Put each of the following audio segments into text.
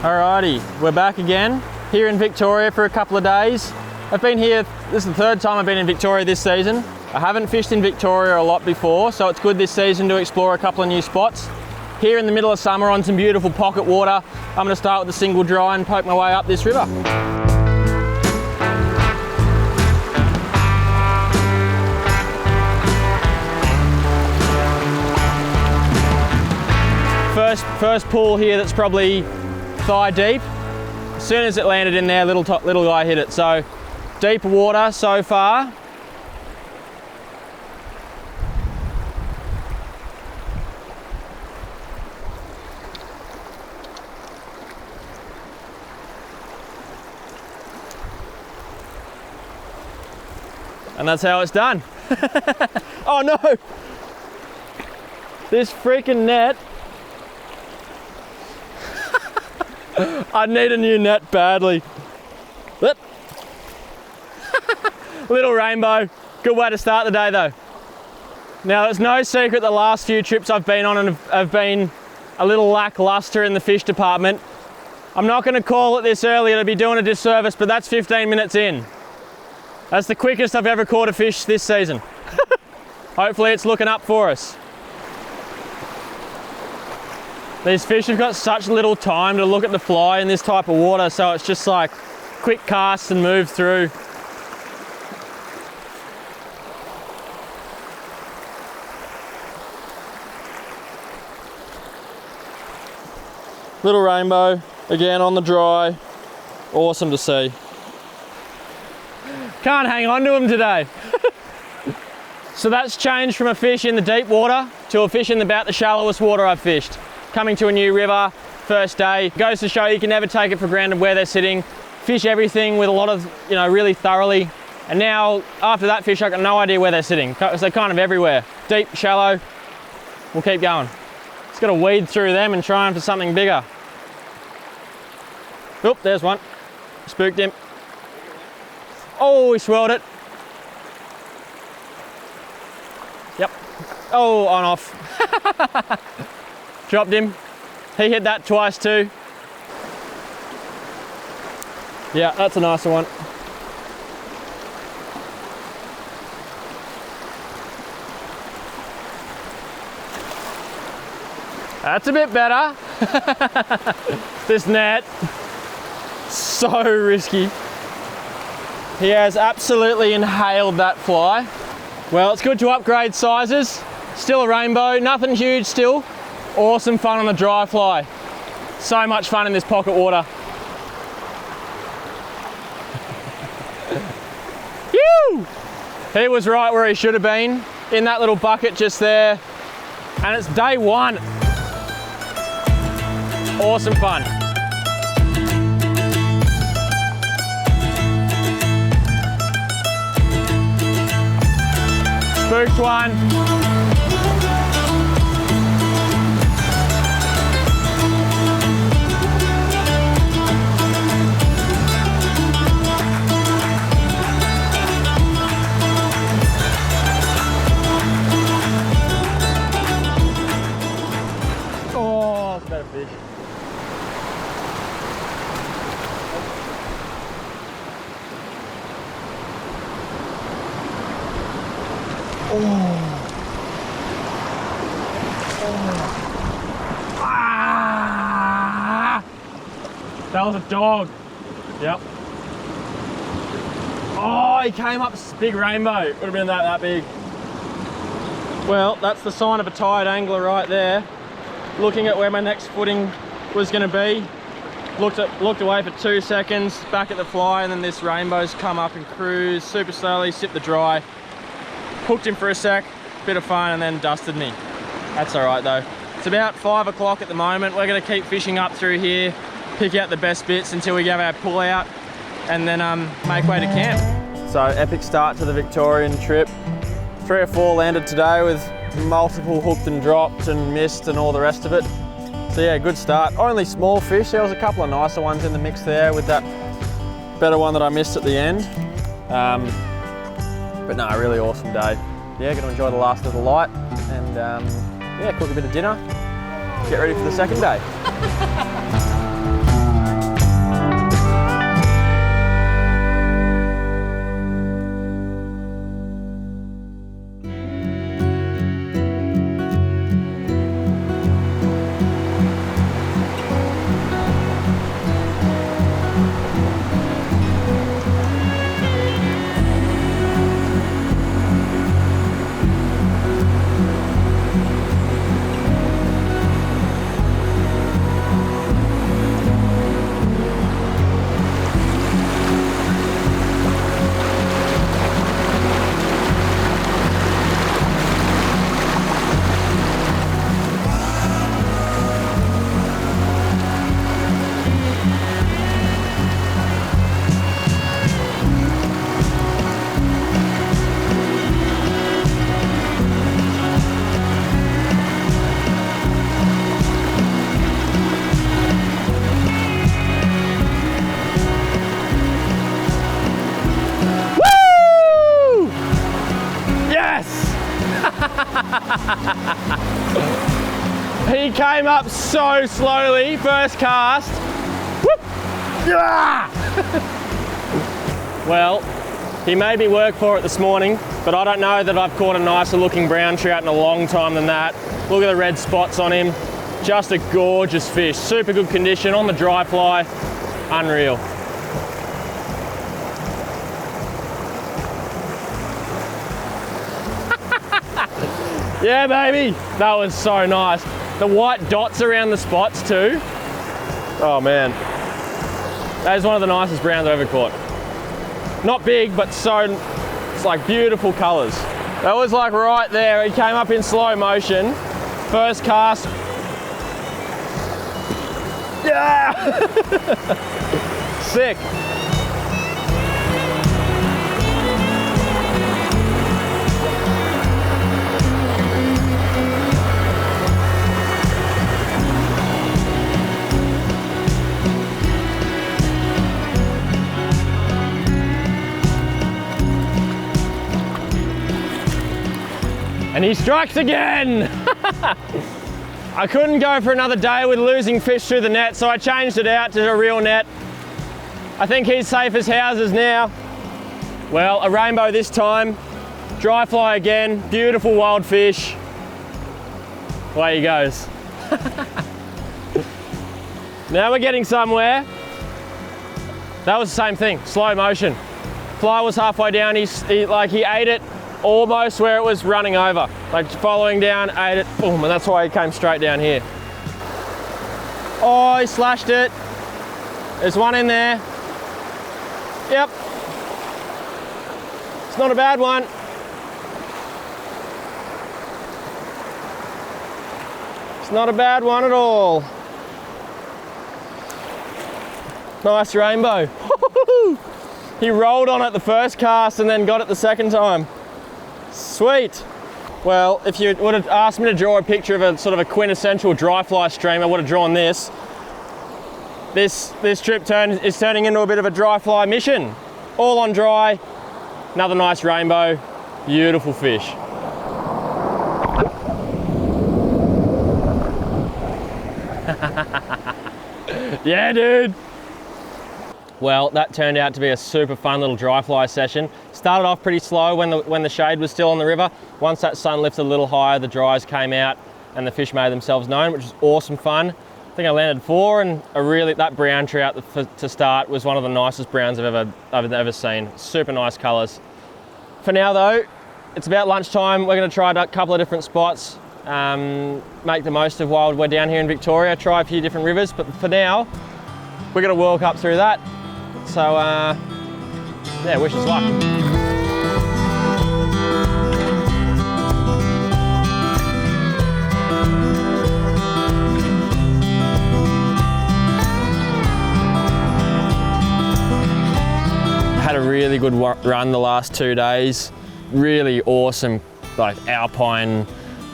Alrighty, we're back again here in Victoria for a couple of days. I've been here, this is the third time I've been in Victoria this season. I haven't fished in Victoria a lot before, so it's good this season to explore a couple of new spots. Here in the middle of summer on some beautiful pocket water, I'm going to start with a single dry and poke my way up this river. First pool here that's probably thigh deep. As soon as it landed in there, little guy hit it. So deep water so far. And that's how it's done. Oh no! This freaking net. I need a new net badly. Little rainbow. Good way to start the day though. Now it's no secret the last few trips I've been on have been a little lackluster in the fish department. I'm not going to call it this early, it'll be doing a disservice, but that's 15 minutes in. That's the quickest I've ever caught a fish this season. Hopefully it's looking up for us. These fish have got such little time to look at the fly in this type of water, so it's just like quick casts and move through. Little rainbow, again on the dry. Awesome to see. Can't hang on to them today. So that's changed from a fish in the deep water to a fish in about the shallowest water I've fished. Coming to a new river, first day. Goes to show you can never take it for granted where they're sitting. Fish everything with a lot of, really thoroughly. And now, after that fish, I've got no idea where they're sitting. So they're kind of everywhere. Deep, shallow, we'll keep going. Just got to weed through them and try for something bigger. Oop, there's one. Spooked him. Oh, he swirled it. Yep. Oh, on off. Dropped him. He hit that twice too. Yeah, that's a nicer one. That's a bit better. This net, so risky. He has absolutely inhaled that fly. Well, it's good to upgrade sizes. Still a rainbow, nothing huge still. Awesome fun on the dry fly. So much fun in this pocket water. Phew! He was right where he should have been, in that little bucket just there. And it's day one. Awesome fun. Spooked one. Oh, it's a better fish. That was a dog. Yep. Oh, he came up big rainbow. Would have been that big. Well, that's the sign of a tired angler right there. Looking at where my next footing was going to be. Looked away for 2 seconds, back at the fly, and then this rainbow's come up and cruised super slowly, sipped the dry. Hooked him for a sec, bit of fun, and then dusted me. That's all right though. It's about 5 o'clock at the moment. We're going to keep fishing up through here, pick out the best bits until we have our pull out, and then make way to camp. So epic start to the Victorian trip. 3 or 4 landed today with multiple hooked and dropped and missed and all the rest of it. So yeah, good start. Only small fish. There was a couple of nicer ones in the mix there with that better one that I missed at the end. But no, really awesome day. Yeah, gonna enjoy the last of the light and yeah, cook a bit of dinner, get ready for the second day. He came up so slowly, first cast. Whoop. Yeah! Well, he made me work for it this morning, but I don't know that I've caught a nicer looking brown trout in a long time than that. Look at the red spots on him. Just a gorgeous fish, super good condition on the dry fly, unreal. Yeah, baby, that was so nice. The white dots around the spots too. Oh man, that is one of the nicest browns I've ever caught. Not big, but it's like beautiful colors. That was like right there. He came up in slow motion. First cast. Yeah! Sick. And he strikes again! I couldn't go for another day with losing fish through the net, so I changed it out to a real net. I think he's safe as houses now. Well, a rainbow this time. Dry fly again, beautiful wild fish. Away he goes. Now we're getting somewhere. That was the same thing, slow motion. Fly was halfway down, he ate it almost where it was running over. Like following down, ate it, boom, and that's why he came straight down here. Oh, he slashed it. There's one in there. Yep. It's not a bad one. It's not a bad one at all. Nice rainbow. He rolled on it the first cast and then got it the second time. Sweet. Well, if you would have asked me to draw a picture of a sort of a quintessential dry fly stream, I would have drawn this. This trip is turning into a bit of a dry fly mission. All on dry, another nice rainbow, beautiful fish. Yeah, dude. Well, that turned out to be a super fun little dry fly session. Started off pretty slow when the shade was still on the river. Once that sun lifted a little higher, the dries came out and the fish made themselves known, which was awesome fun. I think I landed 4, and that brown trout to start was one of the nicest browns I've ever seen. Super nice colours. For now though, it's about lunchtime. We're going to try a couple of different spots, make the most of while we're down here in Victoria, try a few different rivers, but for now, we're going to World Cup through that. So, yeah, wish us luck. Had a really good run the last 2 days. Really awesome, like Alpine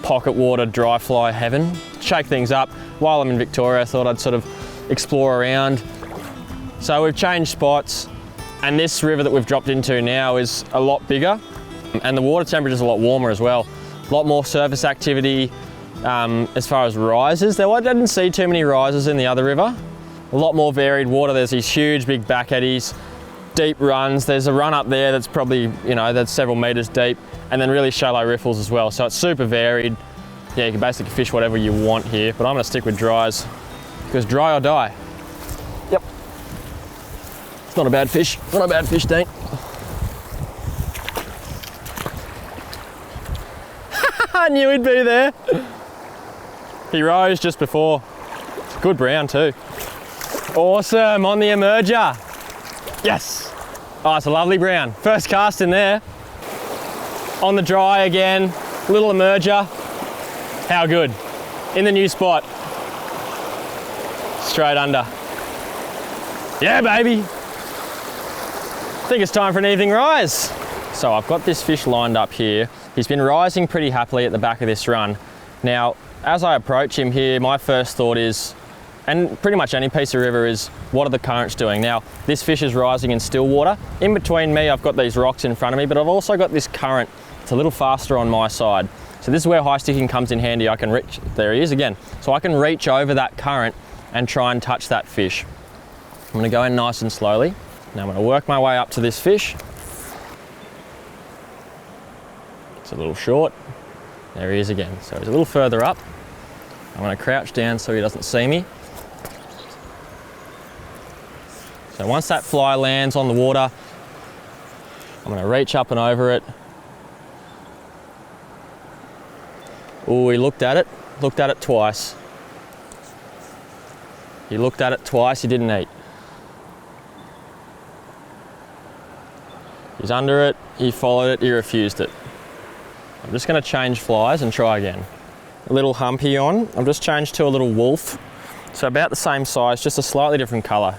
pocket water dry fly heaven. Shake things up. While I'm in Victoria, I thought I'd sort of explore around. So we've changed spots, and this river that we've dropped into now is a lot bigger. And the water temperature is a lot warmer as well. A lot more surface activity as far as rises. I didn't see too many rises in the other river. A lot more varied water. There's these huge big back eddies, deep runs. There's a run up there that's probably, you know, that's several meters deep, and then really shallow riffles as well. So it's super varied. Yeah, you can basically fish whatever you want here, but I'm gonna stick with dries because dry or die. Yep. It's not a bad fish. Not a bad fish, Dean. I knew he'd be there. He rose just before. Good brown too. Awesome, on the emerger. Yes. Oh, it's a lovely brown. First cast in there. On the dry again, little emerger. How good. In the new spot. Straight under. Yeah, baby. I think it's time for an evening rise. So I've got this fish lined up here. He's been rising pretty happily at the back of this run. Now, as I approach him here, my first thought is, and pretty much any piece of river is, what are the currents doing? Now, this fish is rising in still water. In between me, I've got these rocks in front of me, but I've also got this current. It's a little faster on my side. So this is where high sticking comes in handy. I can reach, there he is again. So I can reach over that current and try and touch that fish. I'm gonna go in nice and slowly. Now I'm gonna work my way up to this fish. It's a little short. There he is again. So he's a little further up. I'm gonna crouch down so he doesn't see me. So once that fly lands on the water, I'm gonna reach up and over it. Oh, he looked at it twice. He looked at it twice, he didn't eat. He's under it, he followed it, he refused it. I'm just gonna change flies and try again. A little humpy on, I've just changed to a little wolf. So about the same size, just a slightly different color.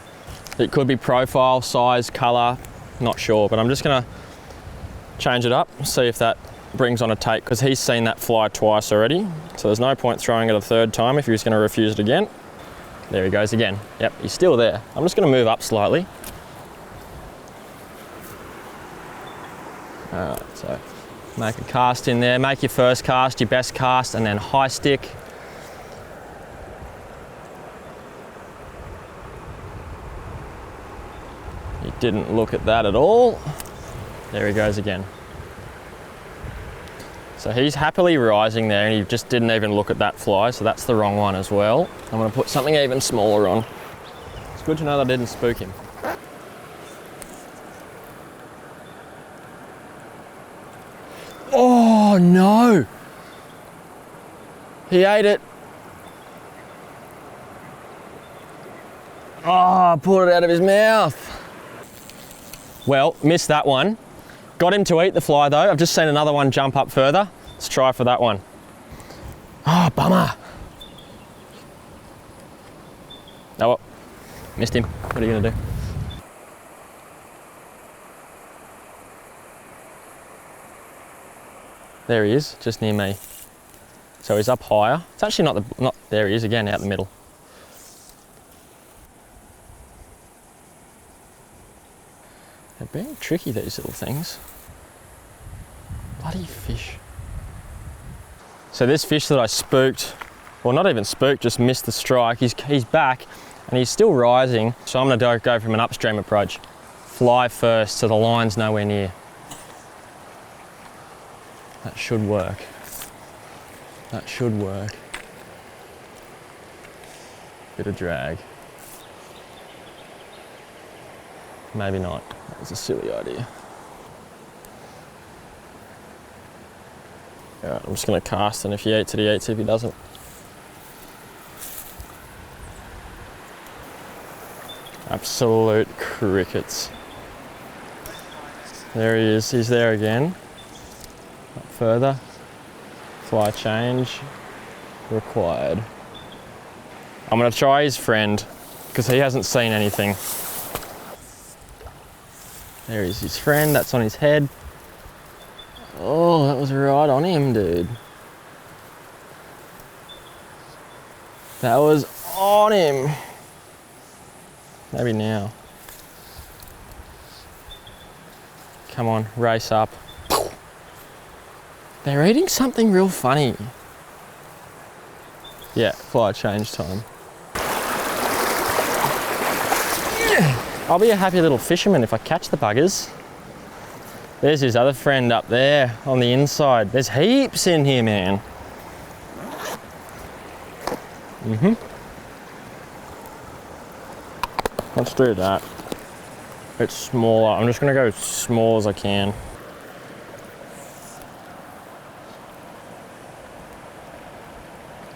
It could be profile, size, color, not sure, but I'm just gonna change it up, see if that brings on a take, because he's seen that fly twice already. So there's no point throwing it a third time if he was gonna refuse it again. There he goes again. Yep, he's still there. I'm just gonna move up slightly. All right, so make a cast in there, make your first cast, your best cast, and then high stick. He didn't look at that at all. There he goes again. So he's happily rising there and he just didn't even look at that fly, so that's the wrong one as well. I'm gonna put something even smaller on. It's good to know that I didn't spook him. Oh no! He ate it. Oh, I pulled it out of his mouth. Well, missed that one. Got him to eat the fly though. I've just seen another one jump up further. Let's try for that one. Oh, bummer. Oh well, missed him. What are you gonna do? There he is, just near me. So he's up higher. It's actually not there he is again, out in the middle. They're being tricky, these little things. Bloody fish. So this fish that I spooked, well not even spooked, just missed the strike, he's back and he's still rising. So I'm gonna go from an upstream approach. Fly first so the line's nowhere near. That should work. That should work. Bit of drag. Maybe not. That was a silly idea. Alright, I'm just gonna cast, and if he eats it, he eats it. If he doesn't. Absolute crickets. There he is, he's there again. Up further. Fly change required. I'm gonna try his friend, because he hasn't seen anything. There is his friend, that's on his head. Oh, that was right on him, dude. That was on him. Maybe now. Come on, race up. They're eating something real funny. Yeah, fly change time. I'll be a happy little fisherman if I catch the buggers. There's his other friend up there on the inside. There's heaps in here, man. Let's do that. It's smaller. I'm just gonna go as small as I can.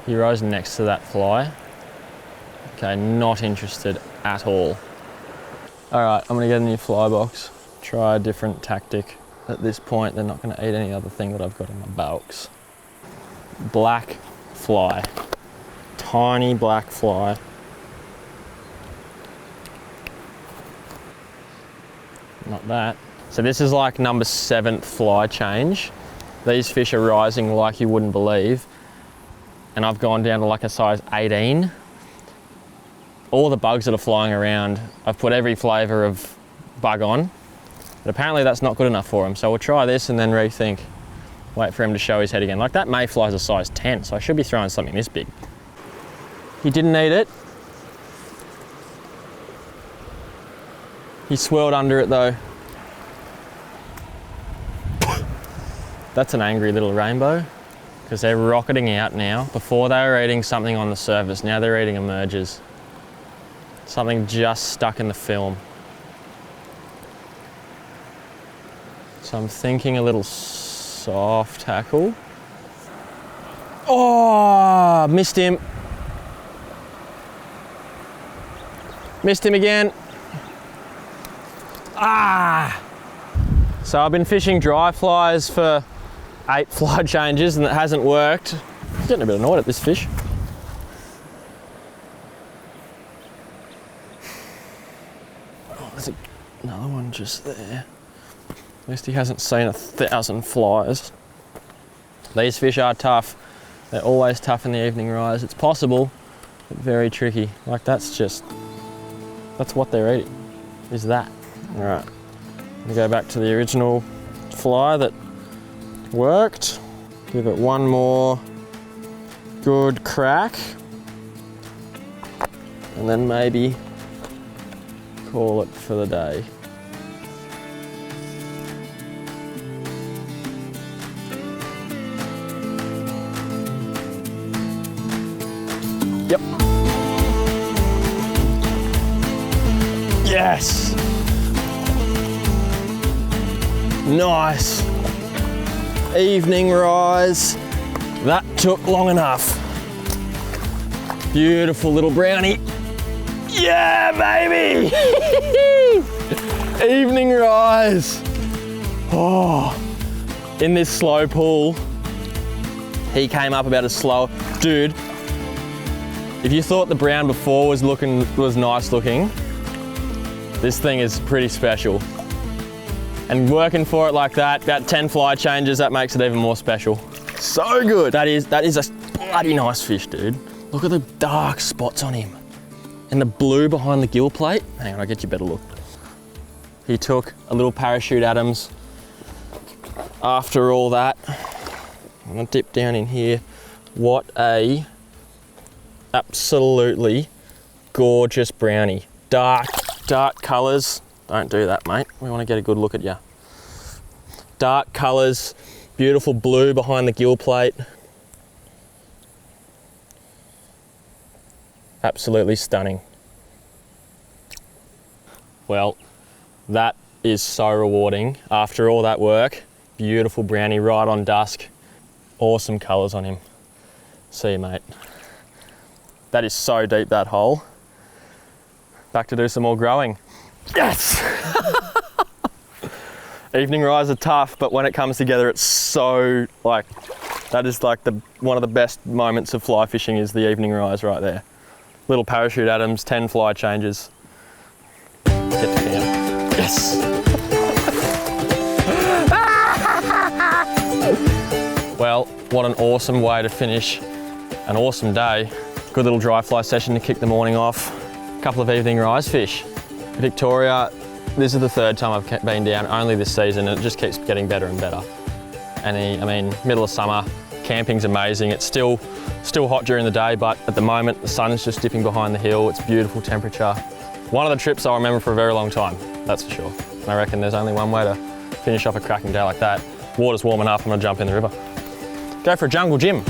He rose next to that fly. Okay, not interested at all. All right, I'm gonna get a new fly box. Try a different tactic. At this point, they're not gonna eat any other thing that I've got in my box. Black fly. Tiny black fly. Not that. So this is like number 7th fly change. These fish are rising like you wouldn't believe. And I've gone down to like a size 18. All the bugs that are flying around, I've put every flavour of bug on. But apparently that's not good enough for him. So we'll try this and then rethink. Wait for him to show his head again. Like that mayfly's a size 10, so I should be throwing something this big. He didn't eat it. He swirled under it though. That's an angry little rainbow because they're rocketing out now. Before they were eating something on the surface, now they're eating emerges. Something just stuck in the film. So I'm thinking a little soft tackle. Oh, missed him. Missed him again. Ah! So I've been fishing dry flies for 8 fly changes and it hasn't worked. I'm getting a bit annoyed at this fish. Oh, there's another one just there. At least he hasn't seen 1,000 flies. These fish are tough. They're always tough in the evening rise. It's possible, but very tricky. Like that's what they're eating, is that. All right, we go back to the original fly that worked. Give it one more good crack. And then maybe call it for the day. Yep. Yes. Nice. Evening rise. That took long enough. Beautiful little brownie. Yeah, baby. Evening rise. Oh, in this slow pool, he came up about as slow. Dude, if you thought the brown before was nice looking, this thing is pretty special. And working for it like that, about 10 fly changes, that makes it even more special. So good. That is a bloody nice fish, dude. Look at the dark spots on him. And the blue behind the gill plate. Hang on, I'll get you a better look. He took a little parachute Adams after all that. I'm gonna dip down in here. What a absolutely gorgeous brownie. Dark colours. Don't do that, mate. We want to get a good look at you. Dark colours, beautiful blue behind the gill plate. Absolutely stunning. Well, that is so rewarding. After all that work, beautiful brownie right on dusk. Awesome colours on him. See you, mate. That is so deep, that hole. Back to do some more growing. Yes! Evening rise are tough, but when it comes together, it's so that is like one of the best moments of fly fishing is the evening rise right there. Little parachute Adams, 10 fly changes. Get to camp. Yes! Well, what an awesome way to finish an awesome day. Good little dry fly session to kick the morning off. A couple of evening rise fish. Victoria, this is the 3rd time I've been down, only this season, and it just keeps getting better and better. I mean, middle of summer, camping's amazing. It's still hot during the day, but at the moment the sun's just dipping behind the hill. It's beautiful temperature. One of the trips I'll remember for a very long time, that's for sure. And I reckon there's only one way to finish off a cracking day like that. Water's warming up, I'm gonna jump in the river. Go for a jungle gym.